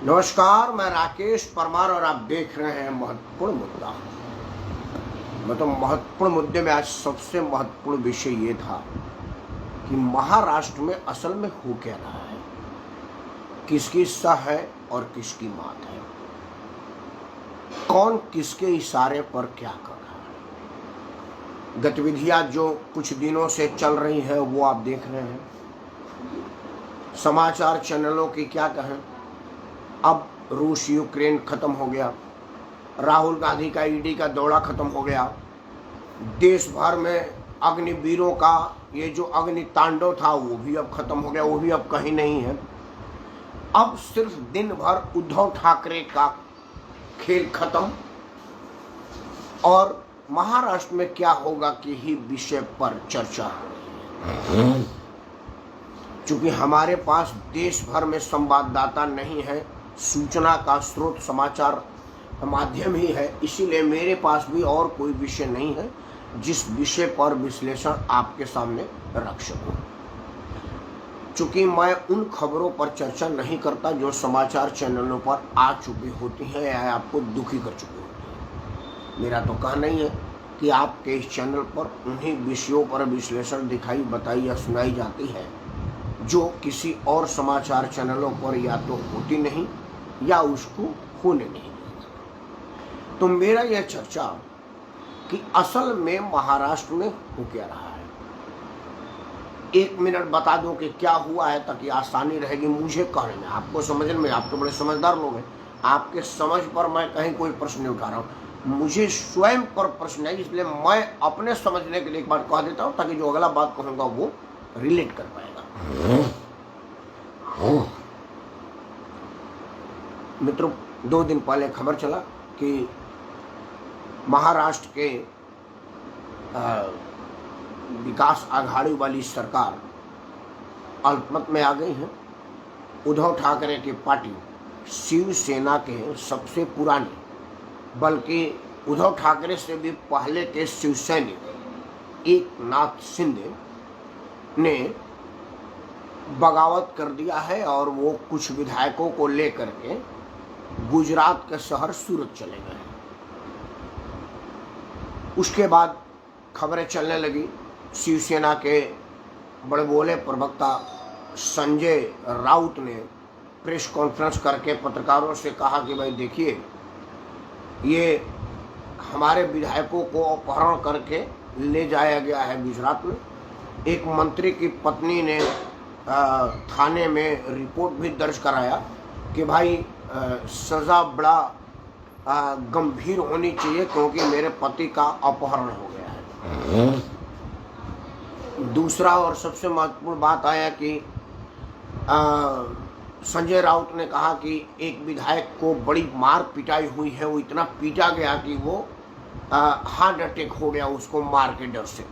नमस्कार, मैं राकेश परमार और आप देख रहे हैं महत्वपूर्ण मुद्दा। महत्वपूर्ण मुद्दे में आज सबसे महत्वपूर्ण विषय ये था कि महाराष्ट्र में असल में हो क्या रहा है, किसकी सह है और किसकी मात है, कौन किसके इशारे पर क्या कर रहा है। गतिविधियां जो कुछ दिनों से चल रही हैं वो आप देख रहे हैं। समाचार चैनलों की क्या कहें, अब रूस यूक्रेन खत्म हो गया, राहुल गांधी का ईडी का दौरा खत्म हो गया, देश भर में अग्निवीरों का ये जो अग्नि तांडव था वो भी अब खत्म हो गया, वो भी अब कहीं नहीं है। अब सिर्फ दिन भर उद्धव ठाकरे का खेल खत्म और महाराष्ट्र में क्या होगा कि ही विषय पर चर्चा हो रही है। चूंकि हमारे पास देश भर में संवाददाता नहीं है, सूचना का स्रोत समाचार माध्यम ही है, इसीलिए मेरे पास भी और कोई विषय नहीं है जिस विषय पर विश्लेषण आपके सामने रख सकूं। चूंकि मैं उन खबरों पर चर्चा नहीं करता जो समाचार चैनलों पर आ चुकी होती हैं या आपको दुखी कर चुकी होती हैं। मेरा तो कहना नहीं है कि आपके इस चैनल पर उन्हीं विषयों पर विश्लेषण दिखाई बताई या सुनाई जाती है जो किसी और समाचार चैनलों पर या तो होती नहीं या उसको होने नहीं देता। तो मेरा यह चर्चा कि असल में महाराष्ट्र में हो क्या रहा है, 1 मिनट बता दो कि क्या हुआ है ताकि आसानी रहेगी मुझे कहने में, आपको समझने में। आप तो बड़े समझदार लोग हैं, आपके समझ पर मैं कहीं कोई प्रश्न नहीं उठा रहा हूँ, मुझे स्वयं पर प्रश्न है, इसलिए मैं अपने समझने के लिए एक बार कह देता हूँ ताकि जो अगला बात कहूँगा वो रिलेट कर पाएगा। मित्रों, 2 दिन पहले खबर चला कि महाराष्ट्र के विकास आघाड़ी वाली सरकार अल्पमत में आ गई है। उद्धव ठाकरे की पार्टी शिवसेना के सबसे पुराने, बल्कि उद्धव ठाकरे से भी पहले के शिवसैनिक एकनाथ शिंदे ने बगावत कर दिया है और वो कुछ विधायकों को लेकर के गुजरात के शहर सूरत चले गए। उसके बाद खबरें चलने लगी, शिवसेना के बड़े बोले प्रवक्ता संजय राउत ने प्रेस कॉन्फ्रेंस करके पत्रकारों से कहा कि भाई देखिए, ये हमारे विधायकों को अपहरण करके ले जाया गया है गुजरात में। एक मंत्री की पत्नी ने थाने में रिपोर्ट भी दर्ज कराया कि भाई सज़ा बड़ा गंभीर होनी चाहिए क्योंकि मेरे पति का अपहरण हो गया है। दूसरा और सबसे महत्वपूर्ण बात आया कि संजय राउत ने कहा कि एक विधायक को बड़ी मार पिटाई हुई है, वो इतना पीटा गया कि वो हार्ट अटैक हो गया उसको मार के डर से,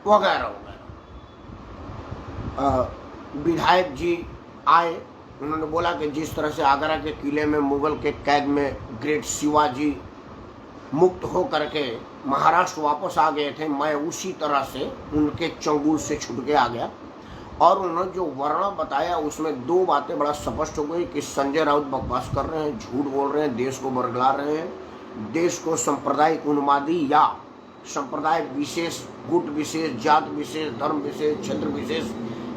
वगैरह वगैरह। विधायक जी आए, उन्होंने बोला कि जिस तरह से आगरा के किले में मुगल के कैद में ग्रेट शिवाजी मुक्त हो करके महाराष्ट्र वापस आ गए थे, मैं उसी तरह से उनके चंगुल से छूट के आ गया। और उन्होंने जो वर्णन बताया उसमें 2 बातें बड़ा स्पष्ट हो गई कि संजय राउत बकवास कर रहे हैं, झूठ बोल रहे हैं, देश को बरगला रहे हैं, देश को सांप्रदायिक उन्मादी या संप्रदाय विशेष, गुट विशेष, जात विशेष, धर्म विशेष, क्षेत्र विशेष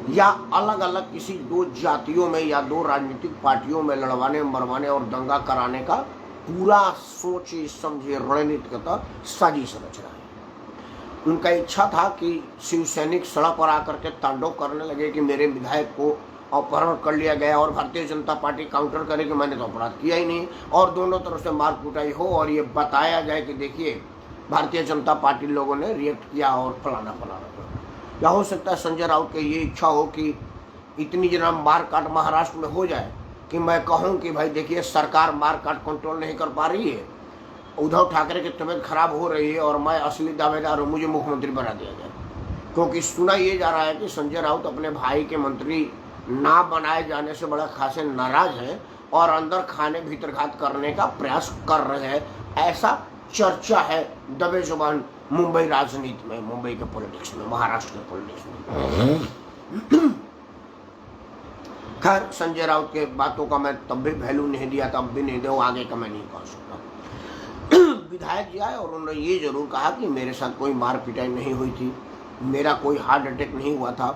या अलग अलग किसी 2 जातियों में या 2 राजनीतिक पार्टियों में लड़वाने, मरवाने और दंगा कराने का पूरा सोचे समझे रणनीतिगत साजिश रच रहा है। उनका इच्छा था कि शिवसैनिक सड़क पर आकर के तांडव करने लगे कि मेरे विधायक को अपहरण कर लिया गया और भारतीय जनता पार्टी काउंटर करे कि मैंने तो अपराध किया ही नहीं, और दोनों तरफ से मार कुटाई हो और ये बताया जाए कि देखिए भारतीय जनता पार्टी लोगों ने रिएक्ट किया और फलाना फलाना। या हो सकता है संजय राउत की ये इच्छा हो कि इतनी जना मार काट महाराष्ट्र में हो जाए कि मैं कहूँ कि भाई देखिए सरकार मार काट कंट्रोल नहीं कर पा रही है, उद्धव ठाकरे की तबीयत खराब हो रही है और मैं असली दावेदार हूँ, मुझे मुख्यमंत्री बना दिया जाए। क्योंकि सुना ये जा रहा है कि संजय राउत अपने भाई के मंत्री ना बनाए जाने से बड़ा खासे नाराज हैं और अंदर खाने भीतर घात करने का प्रयास कर रहे हैं, ऐसा चर्चा है दबे जुबान मुंबई राजनीति में, मुंबई के पॉलिटिक्स में, महाराष्ट्र के पॉलिटिक्स में। खैर संजय राउत के बातों का मैं तब भी वैल्यू नहीं दिया, तब भी नहीं दूँ, आगे का मैं नहीं कह सकता। विधायक जी आए और उन्होंने ये जरूर कहा कि मेरे साथ कोई मार पिटाई नहीं हुई थी, मेरा कोई हार्ट अटैक नहीं हुआ था,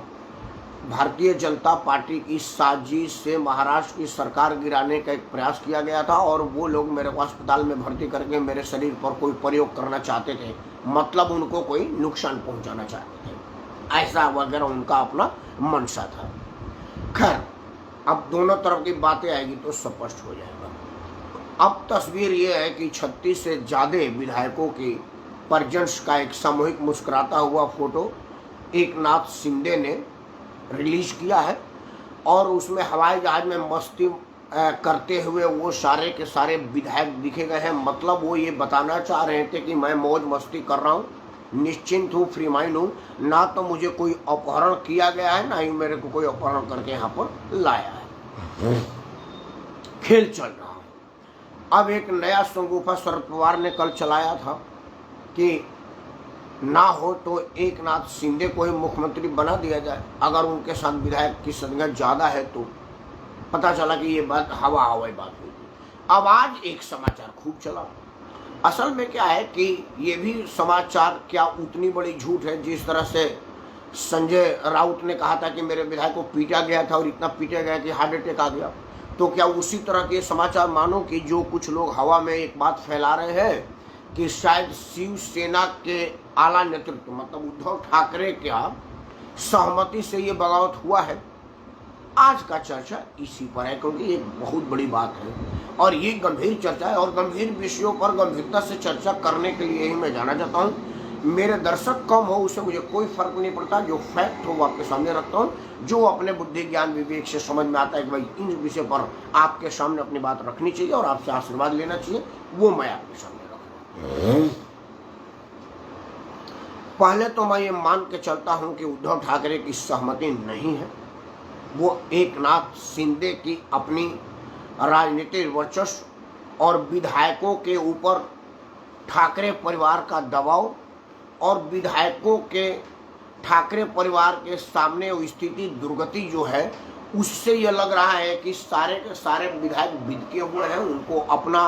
भारतीय जनता पार्टी की साजिश से महाराष्ट्र की सरकार गिराने का एक प्रयास किया गया था और वो लोग मेरे को अस्पताल में भर्ती करके मेरे शरीर पर कोई प्रयोग करना चाहते थे, मतलब उनको कोई नुकसान पहुंचाना चाहते थे, ऐसा वगैरह उनका अपना मंशा था। खैर अब दोनों तरफ की बातें आएगी तो स्पष्ट हो जाएगा। अब तस्वीर ये है कि 36 से ज़्यादा विधायकों की परजंस का एक सामूहिक मुस्कुराता हुआ फोटो एकनाथ शिंदे ने रिलीज किया है और उसमें हवाई जहाज में मस्ती करते हुए वो सारे के सारे विधायक दिखे गए हैं। मतलब वो ये बताना चाह रहे थे कि मैं मौज मस्ती कर रहा हूँ, निश्चिंत हूँ, फ्री माइंड हूँ, ना तो मुझे कोई अपहरण किया गया है, ना ही मेरे को कोई अपहरण करके यहाँ पर लाया है, खेल चल रहा है। अब एक नया संगूफा शरद पवार ने कल चलाया था कि ना हो तो एकनाथ शिंदे को ही मुख्यमंत्री बना दिया जाए, अगर उनके साथ विधायक की संख्या ज़्यादा है तो। पता चला कि ये बात हवाई बात हुई। अब आज एक समाचार खूब चला। असल में क्या है कि ये भी समाचार क्या उतनी बड़ी झूठ है, जिस तरह से संजय राउत ने कहा था कि मेरे विधायक को पीटा गया था और इतना पीटा गया कि हार्ट अटैक आ गया, तो क्या उसी तरह के समाचार मानो कि जो कुछ लोग हवा में एक बात फैला रहे हैं कि शायद शिवसेना के आला नेतृत्व मतलब उद्धव ठाकरे का सहमति से ये बगावत हुआ है। आज का चर्चा इसी पर है, क्योंकि ये बहुत बड़ी बात है और ये गंभीर चर्चा है और गंभीर विषयों पर गंभीरता से चर्चा करने के लिए ही मैं जाना चाहता हूँ। मेरे दर्शक कम हो उससे मुझे कोई फर्क नहीं पड़ता, जो फैक्ट हो वो आपके सामने रखता हूँ, जो अपने बुद्धि ज्ञान विवेक से समझ में आता है कि भाई इन विषय पर आपके सामने अपनी बात रखनी चाहिए और आपसे आशीर्वाद लेना चाहिए, वो मैं आपके सामने रख रहा हूँ। पहले तो मैं ये मान के चलता हूँ कि उद्धव ठाकरे की सहमति नहीं है, वो एकनाथ शिंदे की अपनी राजनीतिक वर्चस्व और विधायकों के ऊपर ठाकरे परिवार का दबाव और विधायकों के ठाकरे परिवार के सामने स्थिति दुर्गति जो है, उससे यह लग रहा है कि सारे के सारे विधायक बिदके हुए हैं, उनको अपना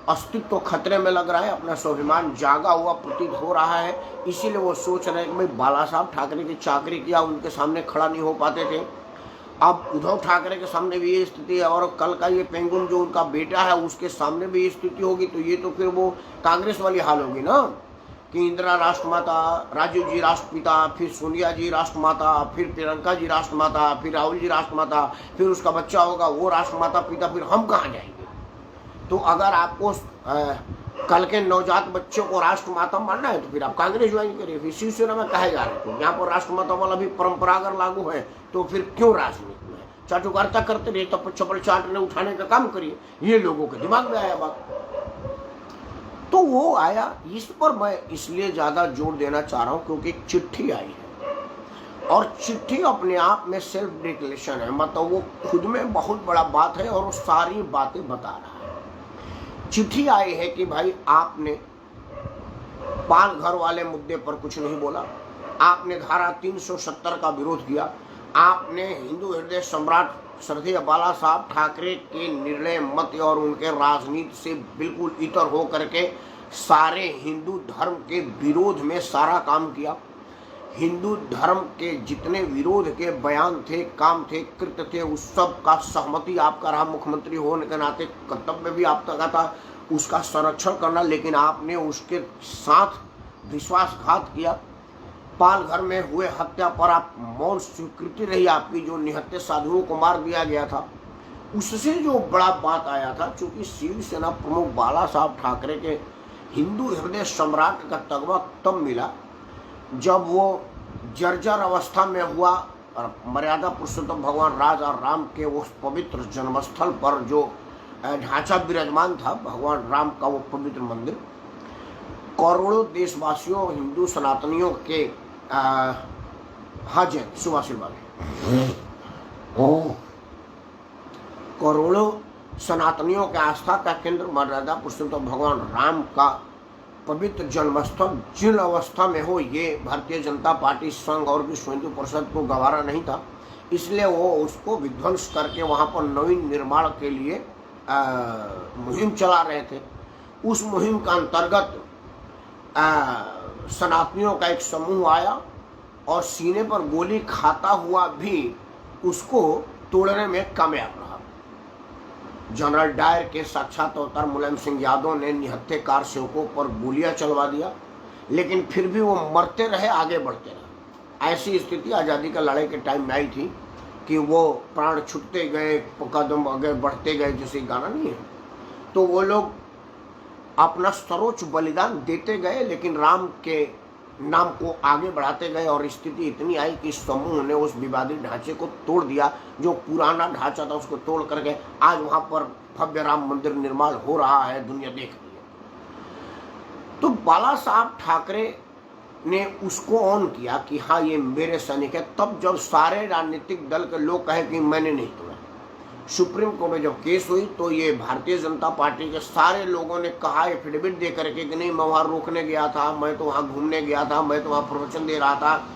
अस्तित्व खतरे में लग रहा है, अपना स्वाभिमान जागा हुआ प्रतीत हो रहा है। इसीलिए वो सोच रहे हैं कि भाई बाला साहब ठाकरे की चाकरी किया, उनके सामने खड़ा नहीं हो पाते थे, अब उद्धव ठाकरे के सामने भी ये स्थिति है और कल का ये पेंगुन जो उनका बेटा है उसके सामने भी ये स्थिति होगी, तो ये तो फिर वो कांग्रेस वाली हाल होगी ना कि इंदिरा राष्ट्रमाता, राजीव जी राष्ट्रपिता, फिर सोनिया जी राष्ट्रमाता, फिर प्रियंका जी राष्ट्रमाता, फिर राहुल जी राष्ट्रमाता, फिर उसका बच्चा होगा वो राष्ट्रमाता पिता, फिर हम कहाँ जाएंगे? तो अगर आपको कल के नवजात बच्चों को राष्ट्रमाता मानना है तो फिर आप कांग्रेस ज्वाइन करिए, फिर शिवसेना में कहे जा रहे हैं। तो यहाँ पर राष्ट्रमाता वाला भी परंपरा अगर लागू है तो फिर क्यों राजनीति में चाटुकारिता करते रहिए, तो चपल चाटने उठाने का काम करिए। ये लोगों के दिमाग में आया बात, तो वो आया। इस पर मैं इसलिए ज्यादा जोर देना चाह रहा हूँ क्योंकि चिट्ठी आई है और चिट्ठी अपने आप में सेल्फ डिक्लेरेशन है, मतलब वो खुद में बहुत बड़ा बात है और वो सारी बातें बता रहा है। चिट्ठी आई है कि भाई आपने पाल घर वाले मुद्दे पर कुछ नहीं बोला, आपने धारा 370 का विरोध किया, आपने हिंदू हृदय सम्राट श्रद्धेय बाला साहब ठाकरे के निर्णय मत और उनके राजनीति से बिल्कुल इतर हो करके सारे हिंदू धर्म के विरोध में सारा काम किया। हिंदू धर्म के जितने विरोध के बयान थे, काम थे, कृत्य थे, उस सब का सहमति आपका रहा। मुख्यमंत्री होने के नाते कर्तव्य भी आपका था उसका संरक्षण करना, लेकिन आपने उसके साथ विश्वासघात किया। पाल घर में हुए हत्या पर आप मौन स्वीकृति रही आपकी, जो निहत्थे साधुओं को मार दिया गया था, उससे जो बड़ा बात आया था, चूंकि शिवसेना प्रमुख बाला साहब ठाकरे के हिंदू हृदय सम्राट का तगमा तब मिला जब वो जर्जर अवस्था में हुआ और मर्यादा पुरुषोत्तम भगवान राज और राम के उस पवित्र जन्मस्थल पर जो ढांचा विराजमान था भगवान राम का, वो पवित्र मंदिर करोड़ों देशवासियों हिंदू सनातनियों के हाँ जय शुभ आशीर्वाद, करोड़ों सनातनियों के आस्था का केंद्र मर्यादा पुरुषोत्तम भगवान राम का पवित्र जन्मस्थल जिन अवस्था में हो, ये भारतीय जनता पार्टी संघ और विश्व हिंदू परिषद को गवारा नहीं था इसलिए वो उसको विध्वंस करके वहाँ पर नवीन निर्माण के लिए मुहिम चला रहे थे। उस मुहिम का अंतर्गत सनातनियों का एक समूह आया और सीने पर गोली खाता हुआ भी उसको तोड़ने में कामयाब रहा। जनरल डायर के साक्षात अवतार मुलायम सिंह यादव ने निहत्थेकार सेवकों पर गोलियां चलवा दिया, लेकिन फिर भी वो मरते रहे, आगे बढ़ते रहे। ऐसी स्थिति आज़ादी का लड़ाई के टाइम में आई थी कि वो प्राण छूटते गए, कदम आगे बढ़ते गए, जैसे गाना नहीं है। तो वो लोग अपना सर्वोच्च बलिदान देते गए, लेकिन राम के नाम को आगे बढ़ाते गए और स्थिति इतनी आई कि समूह ने उस विवादित ढांचे को तोड़ दिया। जो पुराना ढांचा था उसको तोड़ करके आज वहां पर भव्य राम मंदिर निर्माण हो रहा है, दुनिया देख रही है। तो बाला साहब ठाकरे ने उसको ऑन किया कि हाँ ये मेरे सैनिक है। तब जब सारे राजनीतिक दल के लोग कहे कि मैंने नहीं तोड़ा, सुप्रीम कोर्ट में जब केस हुई तो ये भारतीय जनता पार्टी के सारे लोगों ने कहा एफिडेविट दे करके कि नहीं मैं वहाँ रोकने गया था, मैं तो वहाँ घूमने गया था, मैं तो वहाँ प्रवचन दे रहा था,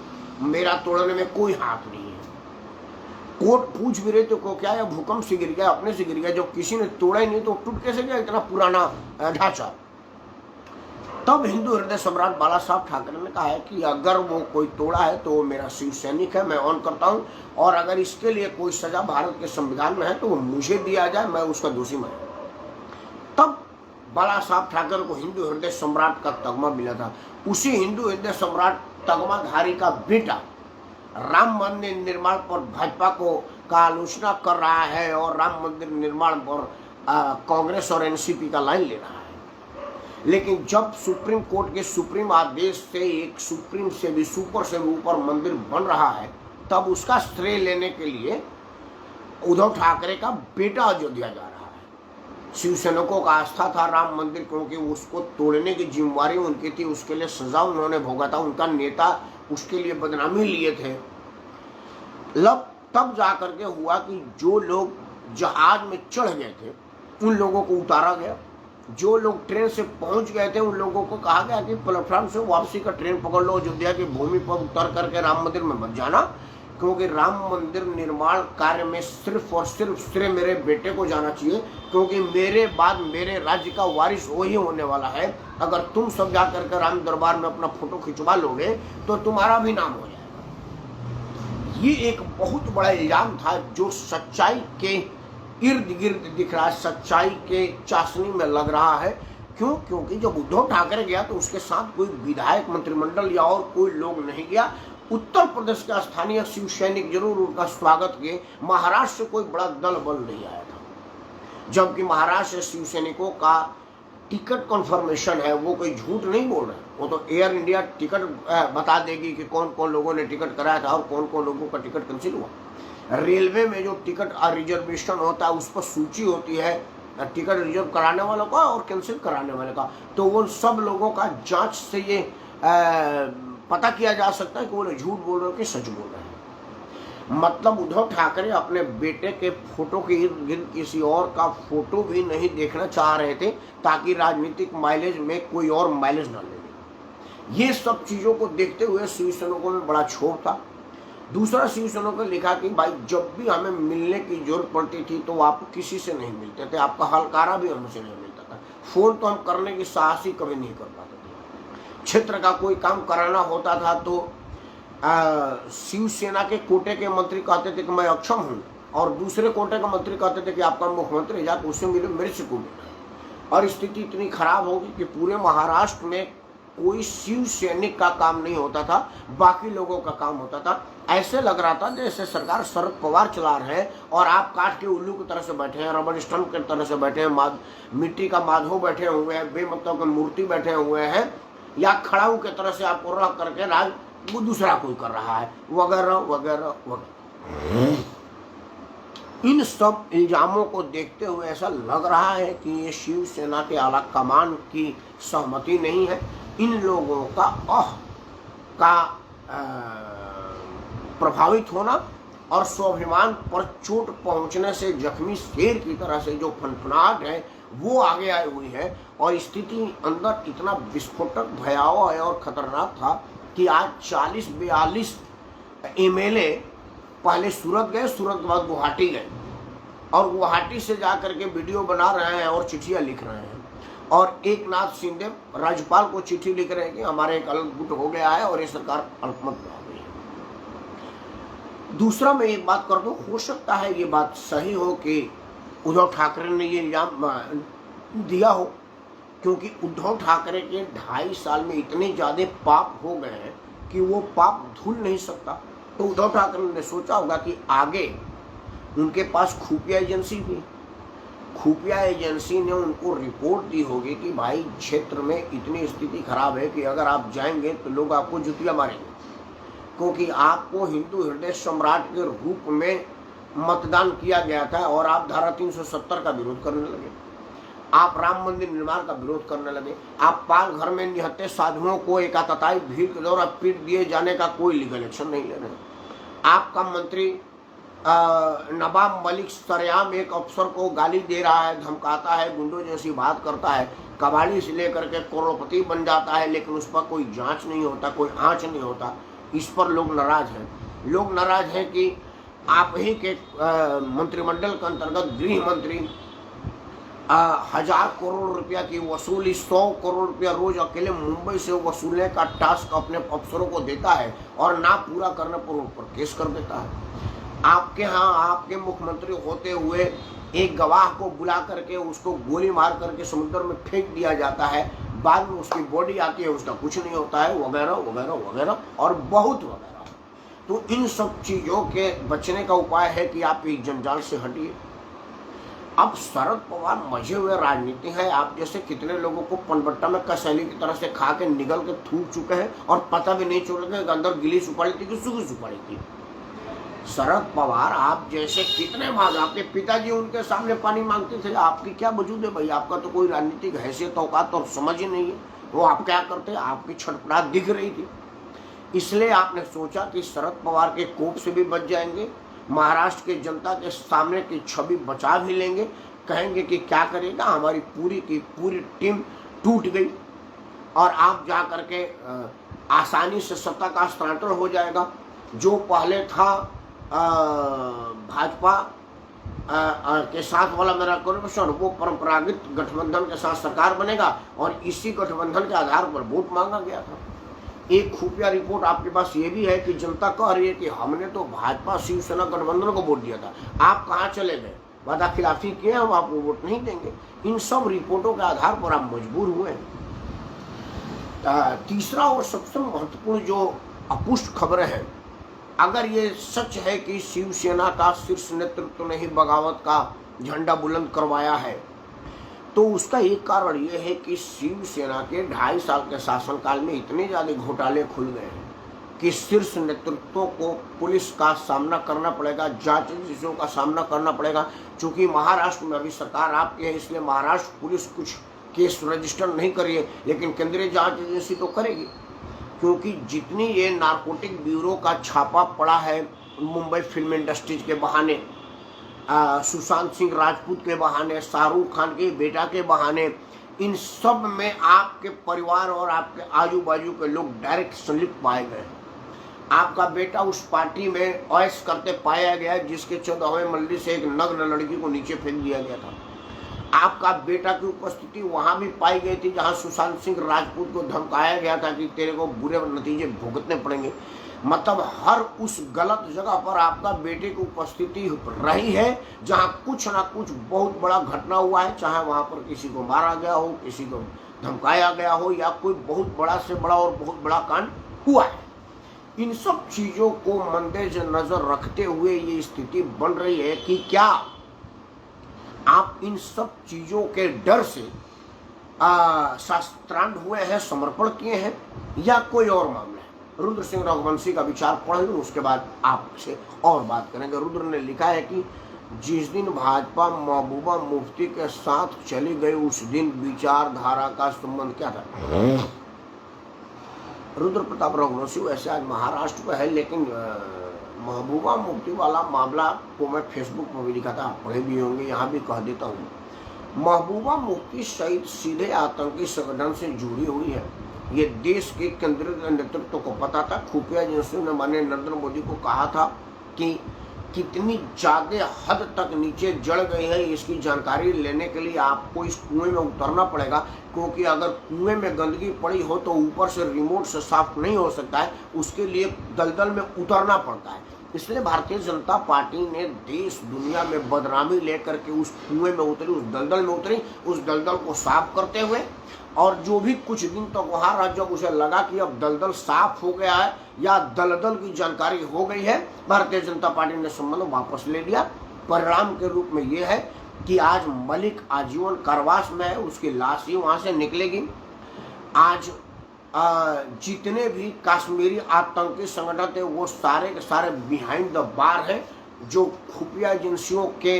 मेरा तोड़ने में कोई हाथ नहीं है। कोर्ट पूछ भी रहे तो को क्या है, भूकंप से गिर गया, अपने से गिर गया, जब किसी ने तोड़ा ही नहीं तो टूट कैसे गया इतना पुराना ढांचा। तब हिंदू हृदय सम्राट बाला साहब ठाकरे ने कहा है कि अगर वो कोई तोड़ा है तो वो मेरा शिव सैनिक है, मैं ऑन करता हूं, और अगर इसके लिए कोई सजा भारत के संविधान में है तो वो मुझे दिया जाए, मैं उसका दोषी मानूं। तब बाला साहब ठाकरे को हिंदू हृदय सम्राट का तगमा मिला था। उसी हिंदू हृदय सम्राट तगमाधारी का बेटा राम मंदिर निर्माण पर भाजपा का आलोचना कर रहा है और राम मंदिर निर्माण पर कांग्रेस और एनसीपी का लाइन ले रहा है। लेकिन जब सुप्रीम कोर्ट के सुप्रीम आदेश से एक सुप्रीम से भी सुपर से भी ऊपर मंदिर बन रहा है, तब उसका श्रेय लेने के लिए उद्धव ठाकरे का बेटा अयोध्या जा रहा है। शिवसैनिकों का आस्था था राम मंदिर, क्योंकि उसको तोड़ने की जिम्मेवारी उनकी थी, उसके लिए सजा उन्होंने भोगा था, उनका नेता उसके लिए बदनामी लिए थे। तब जा करके हुआ कि जो लोग जहाज में चढ़ गए थे उन लोगों को उतारा गया, जो लोग ट्रेन से पहुंच गए थे उन लोगों को कहा गया कि प्लेटफॉर्म से वापसी का ट्रेन पकड़ लो, अयोध्या की भूमि पर उतर करके राम मंदिर में मत जाना, क्योंकि राम मंदिर निर्माण कार्य में सिर्फ और सिर्फ श्रेय मेरे बेटे को जाना चाहिए, क्योंकि मेरे बाद मेरे राज्य का वारिस वही होने वाला है। अगर तुम सब जा करके राम दरबार में अपना फोटो खिंचवा लोगे तो तुम्हारा भी नाम हो जाएगा। ये एक बहुत बड़ा इल्जाम था जो सच्चाई के इर्द गिर्द दिख रहा है, सच्चाई के चाशनी में लग रहा है। क्यों? क्योंकि जब उद्धव ठाकरे गया तो उसके साथ कोई विधायक मंत्रिमंडल या और कोई लोग नहीं गया। उत्तर प्रदेश का स्थानीय शिव सैनिक जरूर उनका स्वागत किए, महाराष्ट्र से कोई बड़ा दल बल नहीं आया था। जबकि महाराष्ट्र से शिव सैनिकों का टिकट कन्फर्मेशन है, वो कोई झूठ नहीं बोल रहे, वो तो एयर इंडिया टिकट बता देगी कि कौन कौन लोगों ने टिकट कराया था और कौन कौन लोगों का टिकट कैंसिल हुआ। रेलवे में जो टिकट रिजर्वेशन होता है उस पर सूची होती है टिकट रिजर्व कराने वालों का और कैंसिल कराने वाले का, तो वो सब लोगों का जांच से ये पता किया जा सकता है कि वो झूठ बोल रहे हो कि सच बोल रहे हैं। मतलब उद्धव ठाकरे अपने बेटे के फोटो के इर्द गिर्द किसी और का फोटो भी नहीं देखना चाह रहे थे, ताकि राजनीतिक माइलेज में कोई और माइलेज न ले। ये सब चीजों को देखते हुए शिवसैनिकों में बड़ा क्षोभ था। दूसरा शिवसैनिकों को लिखा कि भाई जब भी हमें मिलने की जरूरत पड़ती थी तो आप किसी से नहीं मिलते थे, आपका हलकारा भी हमसे नहीं मिलता था, फोन तो हम करने की साहस ही कभी नहीं कर पाते थे। क्षेत्र का कोई काम कराना होता था तो शिवसेना के कोटे के मंत्री कहते थे कि मैं अक्षम हूँ, और दूसरे कोटे के मंत्री कहते थे कि आपका मुख्यमंत्री जाकर उससे मिले, मेरे से क्यों मिलना। और स्थिति इतनी खराब होगी कि पूरे महाराष्ट्र में कोई शिव सैनिक का काम नहीं होता था, बाकी लोगों का काम होता था। ऐसे लग रहा था जैसे सरकार शरद पवार चला रहे हैं और आप काठ के उल्लू की तरह से बैठे हैं, रबर स्टम्प की तरह से बैठे हैं, मिट्टी का माधो बैठे हुए हैं, बेमतलब की मूर्ति बैठे हुए हैं, या खड़ाऊ की तरह से आपको रख करके राज वो दूसरा कोई कर रहा है, वगैरह वगैरह वगैरह। इन सब इल्जामों को देखते हुए ऐसा लग रहा है कि ये शिवसेना के आला कमान की सहमति नहीं है। इन लोगों का प्रभावित होना और स्वाभिमान पर चोट पहुंचने से जख्मी शेर की तरह से जो फनफनाहट है वो आगे आई हुई है, और स्थिति अंदर इतना विस्फोटक भयावह है और खतरनाक था कि आज 40-42 MLA पहले सूरत गए, सूरत के बाद गुवाहाटी गए और गुवाहाटी से जा करके वीडियो बना रहे हैं और चिट्ठियाँ लिख रहे हैं। और एक नाथ शिंदे राज्यपाल को चिट्ठी लिख रहे हैं कि हमारे एक अलग गुट हो गया है और ये सरकार अल्पमत में हो गई है। दूसरा मैं एक बात कर दूं, हो सकता है ये बात सही हो कि उद्धव ठाकरे ने ये इल्जाम दिया हो, क्योंकि उद्धव ठाकरे के 2.5 साल में इतने ज्यादा पाप हो गए हैं कि वो पाप धुल नहीं सकता। तो उद्धव ठाकरे ने सोचा होगा कि आगे उनके पास खुफिया एजेंसी थी, खुफिया एजेंसी ने उनको रिपोर्ट दी होगी कि भाई क्षेत्र में इतनी स्थिति खराब है कि अगर आप जाएंगे तो लोग आपको जुतियां मारेंगे, क्योंकि आपको हिंदू हृदय सम्राट के रूप में मतदान किया गया था और आप धारा 370 का विरोध करने लगे, आप राम मंदिर निर्माण का विरोध करने लगे, आप पाल घर में निहत्थे साधुओं को एकातताई भीड़ के द्वारा पीट दिए जाने का कोई लीगल एक्शन नहीं ले रहे। आपका मंत्री नवाब मलिक सरेआम एक अफसर को गाली दे रहा है, धमकाता है, गुंडों जैसी बात करता है, कबाड़ी से लेकर के करोड़पति बन जाता है, लेकिन उस पर कोई जांच नहीं होता, कोई आंच नहीं होता। इस पर लोग नाराज हैं। लोग नाराज हैं कि आप ही के मंत्रिमंडल के अंतर्गत गृह मंत्री 1000 करोड़ रुपया की वसूली, 100 करोड़ रुपया रोज अकेले मुंबई से वसूलने का टास्क अपने अफसरों को देता है और ना पूरा करने पर उन पर केस कर देता है। आपके यहाँ आपके मुख्यमंत्री होते हुए एक गवाह को बुला करके उसको गोली मार करके समुद्र में फेंक दिया जाता है, बाद में उसकी बॉडी आती है, उसका कुछ नहीं होता है, वगैरह वगैरह वगैरह और बहुत वगैरह। तो इन सब चीजों के बचने का उपाय है कि आप इस जंजाल से हटिए। अब शरद पवार मजे हुए राजनीति है। आप जैसे कितने लोगों को पनबट्टा में कसैली की तरह से खा के निगल के थूक चुके हैं और पता भी नहीं चल रहा अंदर गिली सुपारी थी कि सूखी सुपारी थी। शरद पवार आप जैसे कितने भाग, आपके पिताजी उनके सामने पानी मांगते थे, आपकी क्या वजूद है भाई? आपका तो कोई राजनीतिक हैसियत औकात और समझ ही नहीं है। वो आप क्या करते, आपकी छटपटाहट दिख रही थी, इसलिए आपने सोचा कि शरद पवार के कोप से भी बच जाएंगे, महाराष्ट्र के जनता के सामने की छवि बचा भी लेंगे। कहेंगे कि क्या करेगा, हमारी पूरी की पूरी टीम टूट गई और आप जा करके आसानी से सत्ता का हस्तांतरण हो जाएगा। जो पहले था भाजपा के साथ वाला मेरा कोलिशन, वो परंपरागत गठबंधन के साथ सरकार बनेगा और इसी गठबंधन के आधार पर वोट मांगा गया था। एक खुफिया रिपोर्ट आपके पास ये भी है कि जनता कह रही है कि हमने तो भाजपा शिवसेना गठबंधन को वोट दिया था, आप कहाँ चले गए, वादा खिलाफी किए, हम आपको वोट नहीं देंगे। इन सब रिपोर्टों के आधार पर आप मजबूर हुए हैं। तीसरा और सबसे महत्वपूर्ण जो अपुष्ट खबरें हैं, अगर ये सच है कि शिवसेना का शीर्ष नेतृत्व ने ही बगावत का झंडा बुलंद करवाया है, तो उसका एक कारण ये है कि शिवसेना के 2.5 साल के शासनकाल में इतने ज्यादा घोटाले खुल गए हैं कि शीर्ष नेतृत्व को पुलिस का सामना करना पड़ेगा, जांच एजेंसियों का सामना करना पड़ेगा। चूंकि महाराष्ट्र में अभी सरकार आपकी है, इसलिए महाराष्ट्र पुलिस कुछ केस रजिस्टर नहीं करी है, लेकिन केंद्रीय जांच एजेंसी तो करेगी, क्योंकि जितनी ये नारकोटिक ब्यूरो का छापा पड़ा है मुंबई फिल्म इंडस्ट्रीज के बहाने, सुशांत सिंह राजपूत के बहाने, शाहरुख खान के बेटा के बहाने, इन सब में आपके परिवार और आपके आजू बाजू के लोग डायरेक्ट संलिप्त पाए गए। आपका बेटा उस पार्टी में ऐश करते पाया गया जिसके 14वें मल्ली से एक नग्न लड़की को नीचे फेंक दिया गया था। आपका बेटा की उपस्थिति वहां भी पाई गई थी जहां सुशांत सिंह राजपूत को धमकाया गया था कि तेरे को बुरे नतीजे भुगतने पड़ेंगे। मतलब हर उस गलत जगह पर आपका बेटे की उपस्थिति रही है जहां कुछ ना कुछ बहुत बड़ा घटना हुआ है, चाहे वहां पर किसी को मारा गया हो, किसी को धमकाया गया हो, या कोई बहुत बड़ा से बड़ा और बहुत बड़ा कांड हुआ है। इन सब चीजों को मद्देनजर नजर रखते हुए ये स्थिति बन रही है कि क्या आप इन सब चीजों के डर से शास्त्रांत हुए हैं, समर्पण किए हैं, या कोई और मामला है? रुद्र सिंह रघुवंशी का विचार पढ़ लूं, उसके बाद आपसे और बात करेंगे। रुद्र ने लिखा है कि जिस दिन भाजपा महबूबा मुफ्ती के साथ चली गई उस दिन विचारधारा का संबंध क्या था? रुद्र प्रताप रघुवंशी वैसे आज महाराष्ट्र में है, लेकिन महबूबा मुफ्ती वाला मामला को मैं फेसबुक पर भी लिखा था, आप पढ़े भी होंगे, यहाँ भी कह देता हूँ। महबूबा मुफ्ती सहित सीधे आतंकी संगठन से जुड़ी हुई है। ये देश के केंद्रीय नेतृत्व को पता था। खुफिया एजेंसियों ने माननीय नरेंद्र मोदी को कहा था कि कितनी ज़्यादा हद तक नीचे जड़ गई है, इसकी जानकारी लेने के लिए आपको इस कुएं में उतरना पड़ेगा। क्योंकि अगर कुएं में गंदगी पड़ी हो तो ऊपर से रिमोट से साफ नहीं हो सकता है, उसके लिए दलदल में उतरना पड़ता है। इसलिए भारतीय जनता पार्टी ने देश दुनिया में बदनामी लेकर के उस कुएं में उतरी, उस दलदल में उतरी, उस दलदल को साफ करते हुए, और जो भी कुछ दिन तक वहां रहा, जब उसे लगा कि अब दलदल साफ हो गया है या दलदल की जानकारी हो गई है, भारतीय जनता पार्टी ने संबंध वापस ले लिया। परिणाम के रूप में यह है कि आज मलिक आजीवन कारावास में है, उसकी लाश ही वहां से निकलेगी। आज जितने भी कश्मीरी आतंकी संगठन थे वो सारे के सारे बिहाइंड द बार है, जो खुफिया एजेंसियों के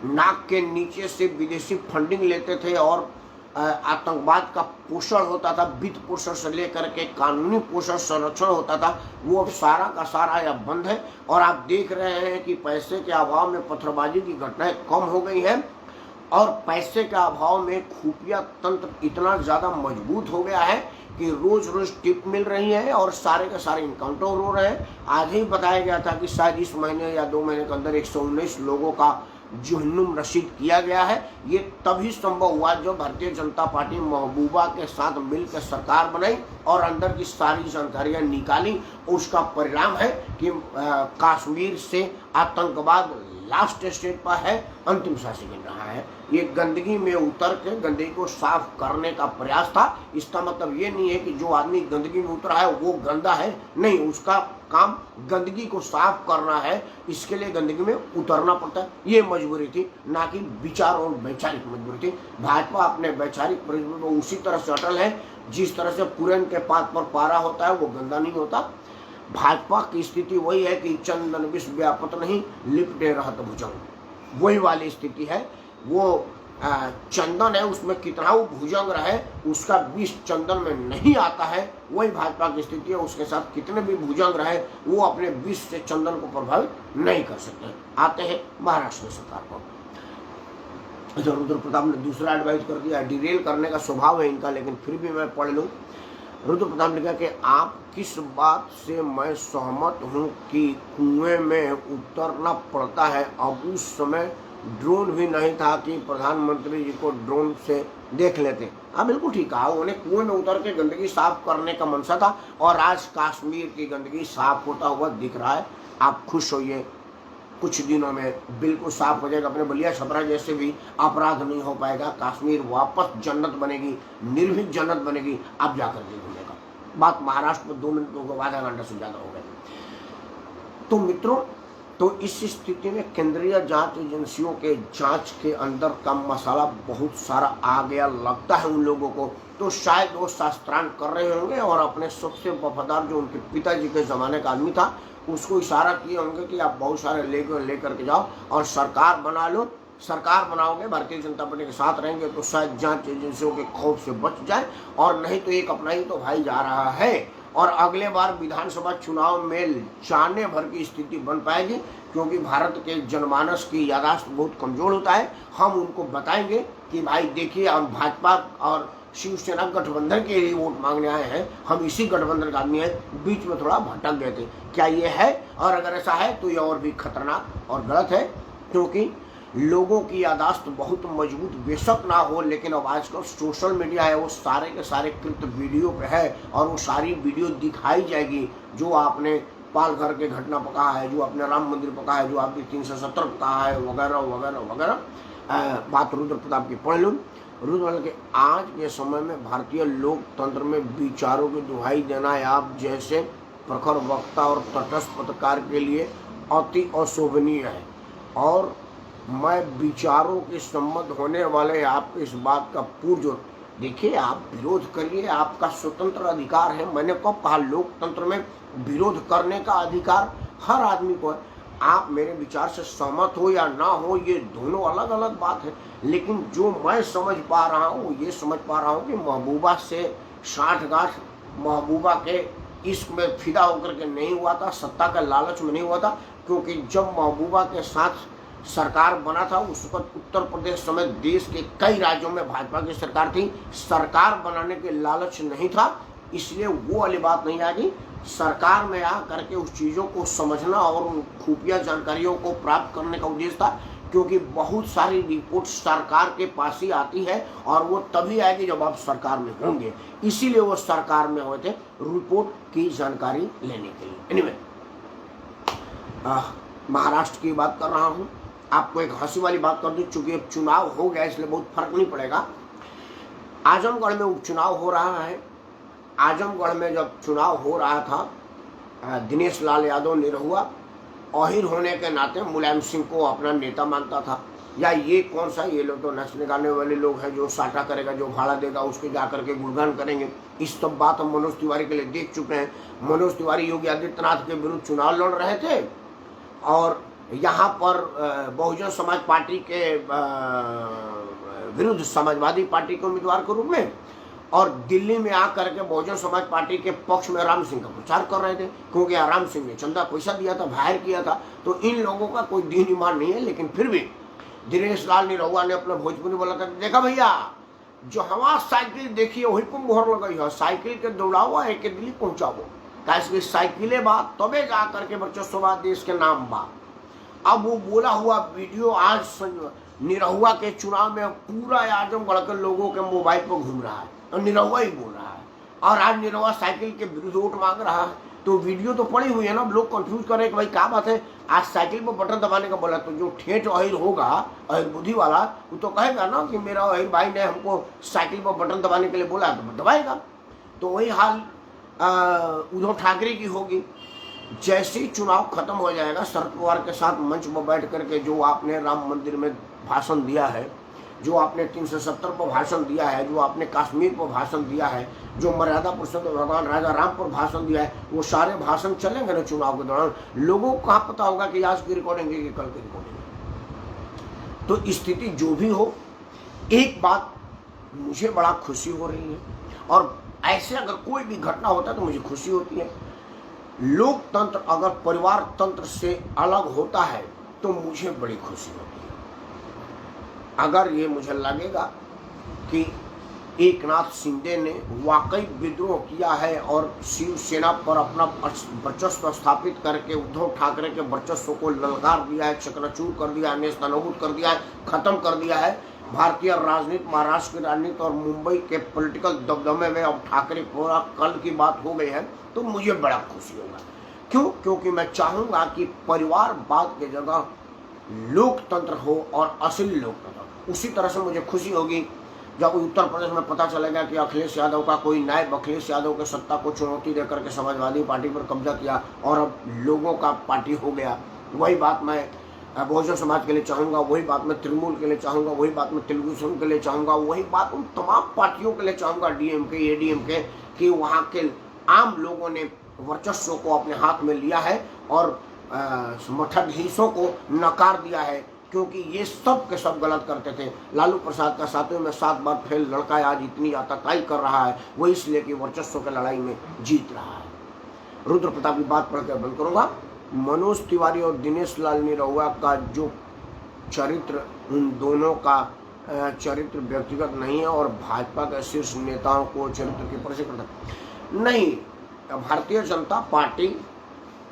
नाक के नीचे से विदेशी फंडिंग लेते थे और आतंकवाद का पोषण होता था, वित्त पोषण से लेकर के कानूनी पोषण संरक्षण होता था, वो अब सारा का सारा अब बंद है। और आप देख रहे हैं कि पैसे के अभाव में पत्थरबाजी की घटनाएं कम हो गई हैं और पैसे के अभाव में खुफिया तंत्र इतना ज़्यादा मजबूत हो गया है कि रोज रोज टिप मिल रही है और सारे के सारे इनकाउंटर हो रहे हैं। आज ही बताया गया था कि शायद इस महीने या 2 महीने के अंदर 119 लोगों का जुहन्नुम रशीद किया गया है। ये तभी संभव हुआ जब भारतीय जनता पार्टी महबूबा के साथ मिलकर सरकार बनाई और अंदर की सारी जानकारियां निकाली। उसका परिणाम है कि कश्मीर से आतंकवाद लास्ट स्टेज पर है, अंतिम सांस गिन रहा है। ये गंदगी में उतर के गंदगी को साफ करने का प्रयास था। इसका मतलब ये नहीं है कि जो आदमी गंदगी में उतरा है वो गंदा है, नहीं, उसका काम गंदगी को साफ करना है, इसके लिए गंदगी में उतरना पड़ता है। ये मजबूरी थी, ना कि विचार और वैचारिक मजबूरी थी। भाजपा अपने वैचारिक परिवर्तन में उसी तरह से अटल है जिस तरह से पुरान के पात पर पारा होता है वो गंदा नहीं होता। भाजपा की स्थिति वही है कि चंदन विष व्यापत नहीं, लिपटे रहत भुजंग, वही वाली स्थिति है। वो चंदन है, उसमें कितना वो भुजंग रहे उसका विष चंदन में नहीं आता है, वही भाजपा की स्थिति है। उसके साथ कितने भी भुजंग रहे वो अपने विष से चंदन को प्रभावित नहीं कर सकते। आते हैं महाराष्ट्र सरकार को। रुद्र प्रताप ने दूसरा एडवाइस कर दिया, डिरेल करने का स्वभाव है इनका, लेकिन फिर भी मैं पढ़ लूँ। रुद्र प्रताप ने कहा कि आप किस बात से मैं सहमत हूँ कि कुएं में उतरना पड़ता है। अब उस समय ड्रोन भी नहीं था कि प्रधानमंत्री जी को ड्रोन से देख लेते। हाँ, बिल्कुल ठीक कहा, उन्हें कुएं में उतर के गंदगी साफ करने का मनसा था और आज कश्मीर की गंदगी साफ होता हुआ दिख रहा है। आप खुश होइए, कुछ दिनों में बिल्कुल साफ हो जाएगा। अपने बलिया छपरा जैसे भी अपराध नहीं हो पाएगा, कश्मीर वापस जन्नत बनेगी, निर्भीक जन्नत बनेगी। अब जाकर के घूमेगा। बात महाराष्ट्र में 2 मिनट को आधा घंटा से ज्यादा हो गया। तो मित्रों, तो इस स्थिति में केंद्रीय जांच एजेंसियों के जांच के अंदर का मसाला बहुत सारा आ गया लगता है उन लोगों को। तो शायद वो शास्त्रांत कर रहे होंगे और अपने सबसे वफादार जो उनके पिताजी के जमाने का आदमी था उसको इशारा किए होंगे कि आप बहुत सारे लेकर के जाओ और सरकार बना लो। सरकार बनाओगे, भारतीय जनता पार्टी के साथ रहेंगे तो शायद जांच एजेंसियों के खौफ से बच जाए, और नहीं तो एक अपना ही तो भाई जा रहा है और अगले बार विधानसभा चुनाव में जाने भर की स्थिति बन पाएगी। क्योंकि भारत के जनमानस की यादाश्त बहुत कमजोर होता है। हम उनको बताएंगे कि भाई देखिए, हम भाजपा और शिवसेना गठबंधन के लिए वोट मांगने आए हैं, हम इसी गठबंधन का आदमी है, बीच में थोड़ा भटक गए थे। क्या ये है? और अगर ऐसा है तो ये और भी खतरनाक और गलत है, क्योंकि लोगों की यादाश्त बहुत मजबूत बेशक ना हो, लेकिन अब आजकल सोशल मीडिया है, वो सारे के सारे क्लिप वीडियो पे है और वो सारी वीडियो दिखाई जाएगी। जो आपने पालघर के घटना पर कहा है, जो आपने राम मंदिर पर कहा है, जो आपने 370 पर कहा है, वगैरह वगैरह वगैरह। बात रुद्र प्रताप की पढ़ लूँ। रुद्र के आज के समय में भारतीय लोकतंत्र में विचारों की दुहाई देना आप जैसे प्रखर वक्ता और तटस्थ पत्रकार के लिए अति अशोभनीय है। और मैं विचारों के संबद्ध होने वाले आपको इस बात का पूर्व देखिए, आप विरोध करिए, आपका स्वतंत्र अधिकार है। मैंने कब कहा? लोकतंत्र में विरोध करने का अधिकार हर आदमी को है। आप मेरे विचार से सहमत हो या ना हो, ये दोनों अलग अलग बात है। लेकिन जो मैं समझ पा रहा हूँ, ये समझ पा रहा हूँ कि महबूबा से 60 गांठ महबूबा के इश्क में फिदा होकर के नहीं हुआ था, सत्ता का लालच में नहीं हुआ था। क्योंकि जब महबूबा के साथ सरकार बना था उस वक्त उत्तर प्रदेश समेत देश के कई राज्यों में भाजपा की सरकार थी। सरकार बनाने के लालच नहीं था, इसलिए वो वाली बात नहीं आ गई। सरकार में आ करके उस चीज़ों को समझना और उन खुफिया जानकारियों को प्राप्त करने का उद्देश्य था, क्योंकि बहुत सारी रिपोर्ट सरकार के पास ही आती है और वो तभी आएगी जब आप सरकार में होंगे। इसीलिए वो सरकार में हुए थे रिपोर्ट की जानकारी लेने के लिए। एनीवे, महाराष्ट्र की बात कर रहा हूँ। आपको एक हंसी वाली बात कर दूं, चूंकि अब चुनाव हो गया इसलिए बहुत फर्क नहीं पड़ेगा। आजमगढ़ में उपचुनाव हो रहा है। आजमगढ़ में जब चुनाव हो रहा था, दिनेश लाल यादव निरहुआ अहिर होने के नाते मुलायम सिंह को अपना नेता मानता था। या ये कौन सा, ये लोग तो नचने गाने वाले लोग हैं, जो साटा करेगा, जो भाड़ा देगा उसके जा करके गुणगान करेंगे। इस सब बात हम मनोज तिवारी के लिए देख चुके हैं। मनोज तिवारी योगी आदित्यनाथ के विरुद्ध चुनाव लड़ रहे थे और यहाँ पर बहुजन समाज पार्टी के विरुद्ध समाजवादी पार्टी के उम्मीदवार के रूप में, और दिल्ली में आकर के बहुजन समाज पार्टी के पक्ष में राम सिंह का प्रचार कर रहे थे, क्योंकि राम सिंह ने चंदा पैसा दिया था, बाहर किया था। तो इन लोगों का कोई दीन ईमान नहीं है। लेकिन फिर भी दिनेश लाल निरहुआ ने अपना भोजपुरी बोला था, देखा भैया, जो हमारा साइकिल देखिए वही पर मोहर लगाई है, साइकिल के दौड़ाओ एक दिल्ली पहुंचाओ। कैसे साइकिले बात तबे जा करके वर्चस्ववाद देश के नाम बा। अब वो बोला हुआ वीडियो आज निरहुआ के चुनाव में पूरा आजमगढ़ के लोगों के मोबाइल पर घूम रहा है और निरहुआ ही बोल रहा है। और आज निरहुआ साइकिल के विरुद्ध वोट मांग रहा है। तो वीडियो तो पड़ी हुई है ना, लोग कंफ्यूज कर रहे हैं कि भाई क्या बात है, आज साइकिल पर बटन दबाने का बोला। तो जो ठेठ अहिर होगा, अहिर बुद्धि वाला, वो तो कहेगा ना कि मेरा अहिर भाई ने हमको साइकिल पर बटन दबाने के लिए बोला, तो दबाएगा। तो वही हाल उद्धव ठाकरे की होगी। जैसे ही चुनाव खत्म हो जाएगा, शरद पवार के साथ मंच पर बैठ करके जो आपने राम मंदिर में भाषण दिया है, जो आपने 370 पर भाषण दिया है, जो आपने कश्मीर पर भाषण दिया है, जो मर्यादा पुरुषोत्तम भगवान राजा राम पर भाषण दिया है, वो सारे भाषण चलेंगे ना चुनाव के दौरान। लोगों को कहाँ पता होगा कि आज की रिकॉर्डिंग है कि कल की रिकॉर्डिंग। तो स्थिति जो भी हो, एक बात मुझे बड़ा खुशी हो रही है, और ऐसे अगर कोई भी घटना होता है तो मुझे खुशी होती है। लोकतंत्र अगर परिवार तंत्र से अलग होता है तो मुझे बड़ी खुशी होती है। अगर ये मुझे लगेगा कि एकनाथ शिंदे ने वाकई विद्रोह किया है और शिवसेना पर अपना वर्चस्व स्थापित करके उद्धव ठाकरे के वर्चस्व को ललकार दिया है, चकनाचूर कर दिया है, नेस्तनाबूद कर दिया है, खत्म कर दिया है भारतीय राजनीति, महाराष्ट्र की राजनीति और मुंबई के पॉलिटिकल दबदबे में अब ठाकरे पूरा कल की बात हो गई है, तो मुझे बड़ा खुशी होगा। क्यों? क्योंकि मैं चाहूंगा कि परिवारवाद की जगह लोकतंत्र हो और असली लोकतंत्र। उसी तरह से मुझे खुशी होगी जब उत्तर प्रदेश में पता चलेगा कि अखिलेश यादव का कोई नायब अखिलेश यादव के सत्ता को चुनौती देकर के समाजवादी पार्टी पर कब्जा किया और अब लोगों का पार्टी हो गया। वही बात मैं बहुजन समाज के लिए चाहूँगा, वही बात मैं तृणमूल के लिए चाहूँगा, वही बात मैं तेलुगु देशम के लिए चाहूँगा, वही बात उन तमाम पार्टियों के लिए चाहूँगा, डीएमके एडीएमके, कि वहाँ के आम लोगों ने वर्चस्व को अपने हाथ में लिया है और मठाधीशों को नकार दिया है, क्योंकि ये सब के सब गलत करते थे। लालू प्रसाद का 7वें में 7 बार फेल लड़का आज इतनी आतताई कर रहा है, वो इसलिए कि वर्चस्व की लड़ाई में जीत रहा है। रुद्र प्रताप की बात पढ़कर बंद करूँगा। मनोज तिवारी और दिनेश लाल निरहुआ का जो चरित्र, उन दोनों का चरित्र व्यक्तिगत नहीं है और भाजपा के शीर्ष नेताओं को चरित्र की परिचय करता नहीं। भारतीय जनता पार्टी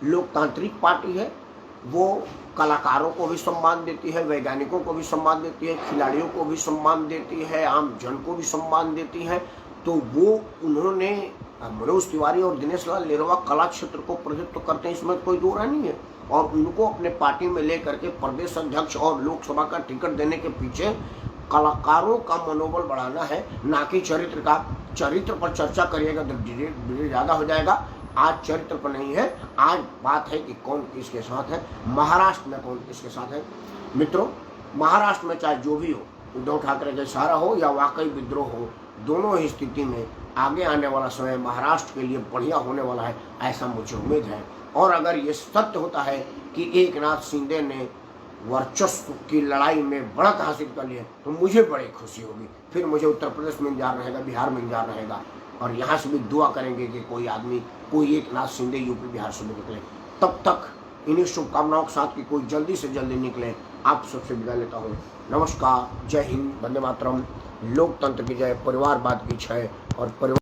लोकतांत्रिक पार्टी है, वो कलाकारों को भी सम्मान देती है, वैज्ञानिकों को भी सम्मान देती है, खिलाड़ियों को भी सम्मान देती है, आम जन को भी सम्मान देती है। तो वो उन्होंने मनोज तिवारी और दिनेश लाल निरहुआ कला क्षेत्र को प्रतिनिधित्व करते हैं, इसमें कोई दो राय नहीं है। और उनको अपने पार्टी में लेकर के प्रदेश अध्यक्ष और लोकसभा का टिकट देने के पीछे कलाकारों का मनोबल बढ़ाना है, ना कि चरित्र का। चरित्र पर चर्चा करिएगा तो डिबेट ज़्यादा हो जाएगा। आज चरित्र पर नहीं है, आज बात है कि कौन किसके साथ है, महाराष्ट्र में कौन किसके साथ है। मित्रों, महाराष्ट्र में चाहे जो भी हो, उद्धव ठाकरे का इशारा हो या वाकई विद्रोह हो, दोनों ही स्थिति में आगे आने वाला समय महाराष्ट्र के लिए बढ़िया होने वाला है, ऐसा मुझे उम्मीद है। और अगर ये सत्य होता है कि एकनाथ शिंदे ने वर्चस्व की लड़ाई में बढ़त हासिल कर ली है, तो मुझे बड़ी खुशी होगी। फिर मुझे उत्तर प्रदेश में इंतजार रहेगा, बिहार में इंतजार रहेगा, और यहाँ से भी दुआ करेंगे कि कोई आदमी, कोई एकनाथ शिंदे यूपी बिहार से भी निकले। तब तक इन्हीं शुभकामनाओं के साथ कि कोई जल्दी से जल्दी निकले, आप सबसे विदा लेता हूँ। नमस्कार, जय हिंद, वंदे मातरम, लोकतंत्र की जय, परिवारवाद की जय और परिवार